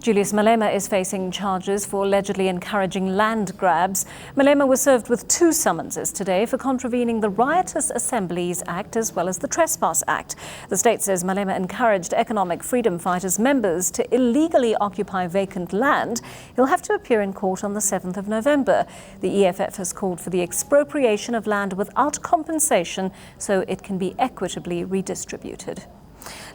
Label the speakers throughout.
Speaker 1: Julius Malema is facing charges for allegedly encouraging land grabs. Malema was served with 2 summonses today for contravening the Riotous Assemblies Act as well as the Trespass Act. The state says Malema encouraged economic freedom fighters members to illegally occupy vacant land. He'll have to appear in court on the 7th of November. The EFF has called for the expropriation of land without compensation so it can be equitably redistributed.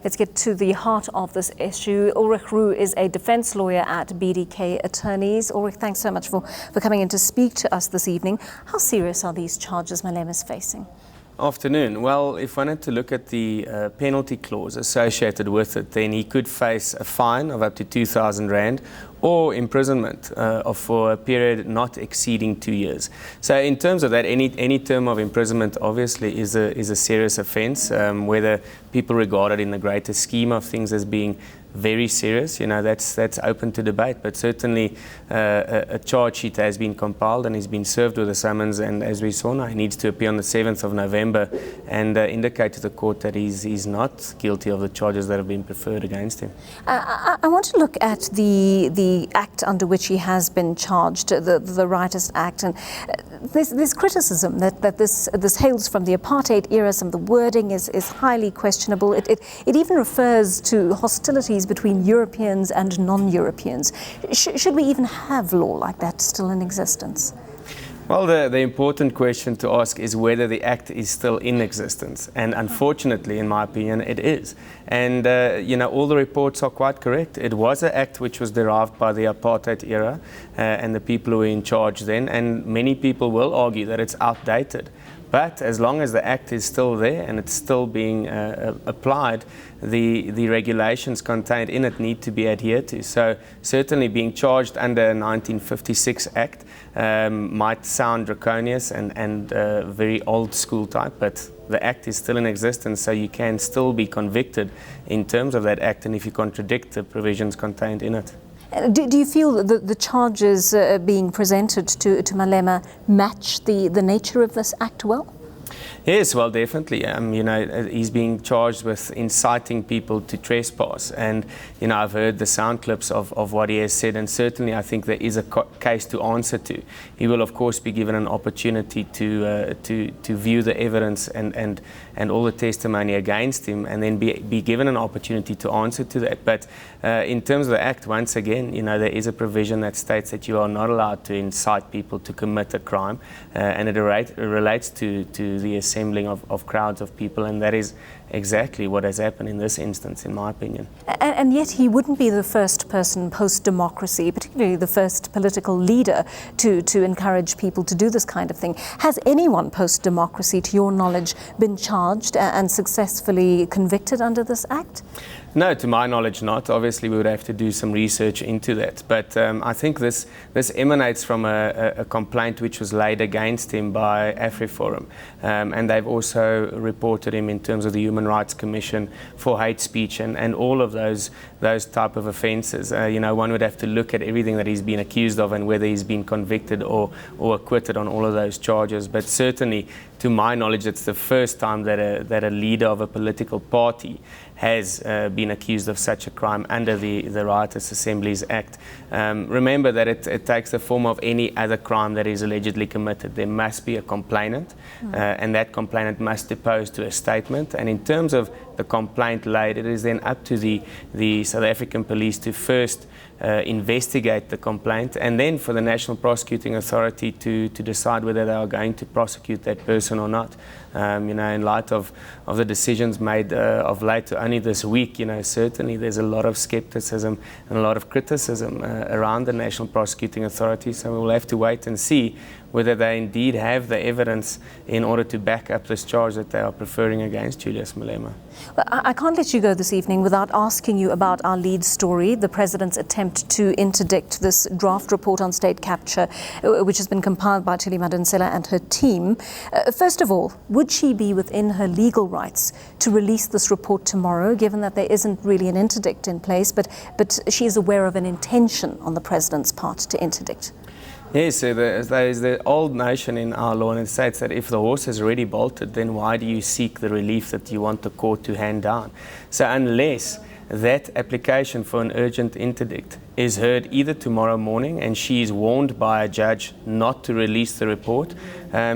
Speaker 1: Let's get to the heart of this issue. Ulrich Roux is a defence lawyer at BDK Attorneys. Ulrich, thanks so much for coming in to speak to us this evening. How serious are these charges Malema is facing?
Speaker 2: Afternoon. Well, if one had to look at the penalty clause associated with it, then he could face a fine of up to 2,000 Rand or imprisonment for a period not exceeding 2 years. So in terms of that, any term of imprisonment obviously is a serious offence, whether people regard it in the greater scheme of things as being very serious, that's open to debate. But certainly a charge sheet has been compiled and he's been served with a summons, and as we saw now, he needs to appear on the 7th of November and indicate to the court that he's not guilty of the charges that have been preferred against him.
Speaker 1: I want to look at the act under which he has been charged, the Riotous Act, and there's criticism that this hails from the apartheid era. Some of the wording is highly questionable. It even refers to hostilities between Europeans and non-Europeans. Should we even have law like that still in existence?
Speaker 2: Well, the important question to ask is whether the act is still in existence. And unfortunately, in my opinion, it is. And, all the reports are quite correct. It was an act which was derived by the apartheid era and the people who were in charge then. And many people will argue that it's outdated. But as long as the act is still there and it's still being applied, the regulations contained in it need to be adhered to. So certainly being charged under a 1956 Act might sound draconian and very old school type, but the Act is still in existence, so you can still be convicted in terms of that Act and if you contradict the provisions contained in it.
Speaker 1: Do you feel that the charges being presented to Malema match the nature of this act well?
Speaker 2: Yes, well, definitely. He's being charged with inciting people to trespass, and I've heard the sound clips of what he has said, and certainly I think there is a case to answer to. He will, of course, be given an opportunity to view the evidence and all the testimony against him, and then be given an opportunity to answer to that. But in terms of the Act, once again, there is a provision that states that you are not allowed to incite people to commit a crime, and it relates to the assembling of crowds of people, and that is exactly what has happened in this instance, in my opinion.
Speaker 1: And yet he wouldn't be the first person post-democracy, particularly the first political leader, to encourage people to do this kind of thing. Has anyone post-democracy, to your knowledge, been charged and successfully convicted under this act?
Speaker 2: No, to my knowledge not. Obviously we would have to do some research into that. But I think this emanates from a complaint which was laid against him by AfriForum. And they've also reported him in terms of the Human Rights Commission for hate speech and all of those type of offences. One would have to look at everything that he's been accused of and whether he's been convicted or acquitted on all of those charges. But certainly, to my knowledge, it's the first time that a leader of a political party has been accused of such a crime under the Riotous Assemblies Act. Remember that it takes the form of any other crime that is allegedly committed. There must be a complainant, and that complainant must depose to a statement. And in terms of the complaint laid, it is then up to the South African police to first investigate the complaint, and then for the National Prosecuting Authority to decide whether they are going to prosecute that person or not. In light of the decisions made of late, only this week, certainly there's a lot of skepticism and a lot of criticism around the National Prosecuting Authority. So we'll have to wait and see whether they indeed have the evidence in order to back up this charge that they are preferring against Julius Malema.
Speaker 1: Well, I can't let you go this evening without asking you about our lead story, the President's attempt to interdict this draft report on state capture, which has been compiled by Thuli Madonsela and her team. First of all, would she be within her legal rights to release this report tomorrow, given that there isn't really an interdict in place, but she is aware of an intention on the President's part to interdict?
Speaker 2: Yes, so there is the old notion in our law, and it states that if the horse has already bolted, then why do you seek the relief that you want the court to hand down? So unless that application for an urgent interdict is heard either tomorrow morning, and she is warned by a judge not to release the report.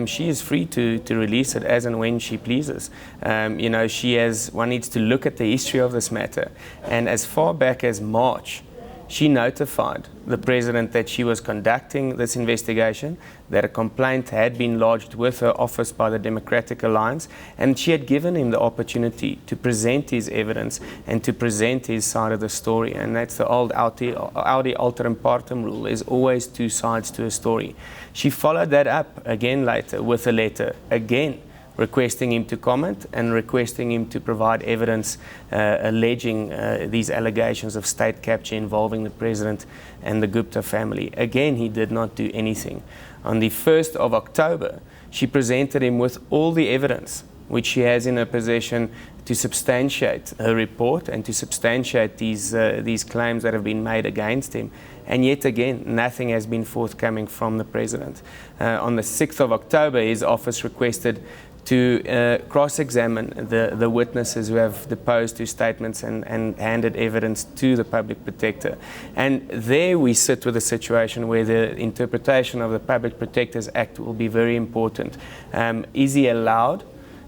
Speaker 2: She is free to release it as and when she pleases. One needs to look at the history of this matter, and as far back as March, she notified the president that she was conducting this investigation, that a complaint had been lodged with her office by the Democratic Alliance, and she had given him the opportunity to present his evidence and to present his side of the story. And that's the old Audi alteram partem rule. There's always two sides to a story. She followed that up again later with a letter, again requesting him to comment and requesting him to provide evidence alleging these allegations of state capture involving the president and the Gupta family. Again, he did not do anything. On the 1st of October, she presented him with all the evidence which she has in her possession to substantiate her report and to substantiate these claims that have been made against him. And yet again, nothing has been forthcoming from the president. On the 6th of October, his office requested to cross-examine the witnesses who have deposed to statements and handed evidence to the public protector. And there we sit with a situation where the interpretation of the Public Protectors Act will be very important. Is he allowed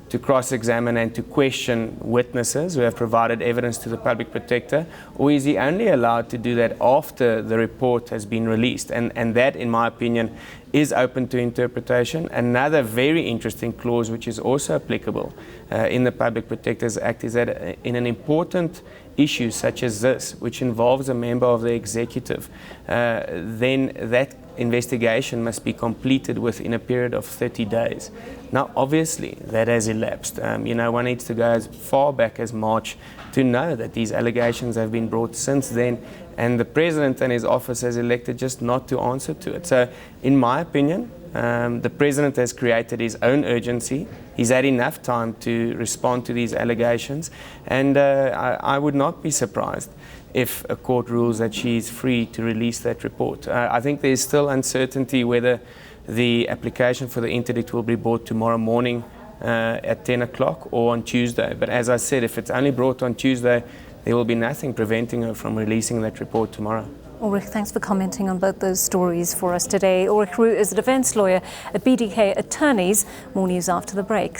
Speaker 2: to cross-examine and to question witnesses who have provided evidence to the public protector, or is he only allowed to do that after the report has been released? And that, in my opinion, is open to interpretation. Another very interesting clause which is also applicable in the Public Protectors Act is that in an important issue such as this, which involves a member of the executive, then that investigation must be completed within a period of 30 days. Now, obviously, that has elapsed. One needs to go as far back as March to know that these allegations have been brought since then, and the president and his office has elected just not to answer to it. So, in my opinion, the president has created his own urgency. He's had enough time to respond to these allegations, and I would not be surprised if a court rules that she is free to release that report. I think there's still uncertainty whether the application for the interdict will be brought tomorrow morning at 10 o'clock or on Tuesday. But as I said, if it's only brought on Tuesday, there will be nothing preventing her from releasing that report tomorrow.
Speaker 1: Ulrich, thanks for commenting on both those stories for us today. Ulrich Roux is a defence lawyer at BDK Attorneys. More news after the break.